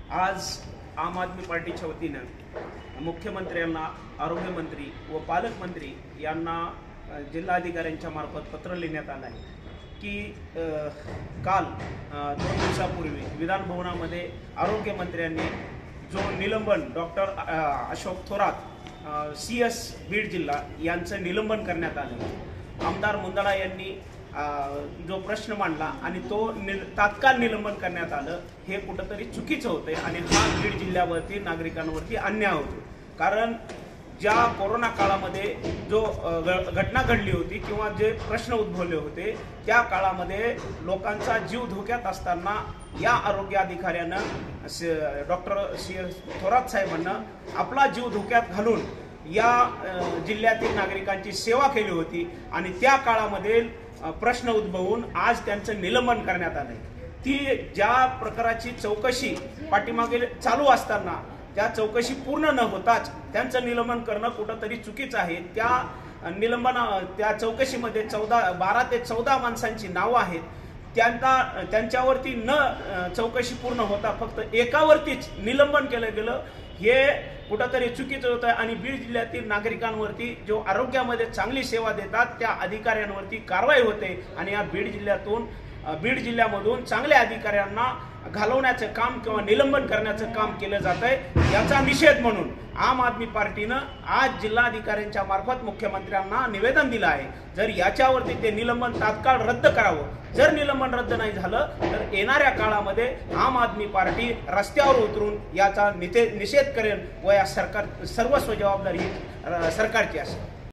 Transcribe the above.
आज आम आदमी पार्टीच्या वतीनं मुख्यमंत्र्यांना, आरोग्यमंत्री व पालकमंत्री यांना जिल्हाधिकाऱ्यांच्या मार्फत पत्र लिहिण्यात आलं आहे की काल 2 दिवसापूर्वी विधानभवनामध्ये आरोग्यमंत्र्यांनी जो निलंबन डॉक्टर अशोक थोरात CS बीड जिल्हा यांचं निलंबन करण्यात आलं। आमदार मुंदडा यांनी जो प्रश्न मांडला आणि तो तात्काळ निलंबन करण्यात आलं, हे कुठंतरी चुकीचं होते आणि हा बीड जिल्ह्यावरती नागरिकांवरती अन्याय होतो। कारण ज्या कोरोना काळामध्ये जो घटना घडली होती किंवा जे प्रश्न उद्भवले होते त्या काळामध्ये लोकांचा जीव धोक्यात असताना या आरोग्य अधिकाऱ्यानं डॉक्टर थोरात साहेबांना आपला जीव धोक्यात घालून या जिल्ह्यातील नागरिकांची सेवा केली होती आणि त्या काळामध्ये प्रश्न उद्भवून आज त्यांचं निलंबन करण्यात आलंय। ती ज्या प्रकाराची चौकशी पाठीमागे चालू असताना त्या चौकशी पूर्ण न होताच त्यांचं निलंबन करणं कुठंतरी चुकीचं आहे। त्या चौकशीमध्ये 12 ते 14 माणसांची नावं आहेत। त्यांच्यावरती चौकशी पूर्ण होता फक्त एकावरतीच निलंबन केलं गेलं, हे कुठंतरी चुकीचं होतं आणि बीड जिल्ह्यातील नागरिकांवरती जो आरोग्यामध्ये चांगली सेवा देतात त्या अधिकाऱ्यांवरती कारवाई होते आणि या बीड जिल्ह्यामधून चांगल्या अधिकाऱ्यांना घालवण्याचं काम किंवा निलंबन करण्याचं काम केलं जातंय। याचा निषेध म्हणून आम आदमी पार्टीनं आज जिल्हाधिकाऱ्यांच्या मार्फत मुख्यमंत्र्यांना निवेदन दिलं आहे। जर याच्यावरती ते निलंबन तात्काळ रद्द करावं, जर निलंबन रद्द नाही झालं तर येणाऱ्या काळामध्ये आम आदमी पार्टी रस्त्यावर उतरून याचा निषेध करेल व या सर्वस्व जबाबदारी सरकारची असेल।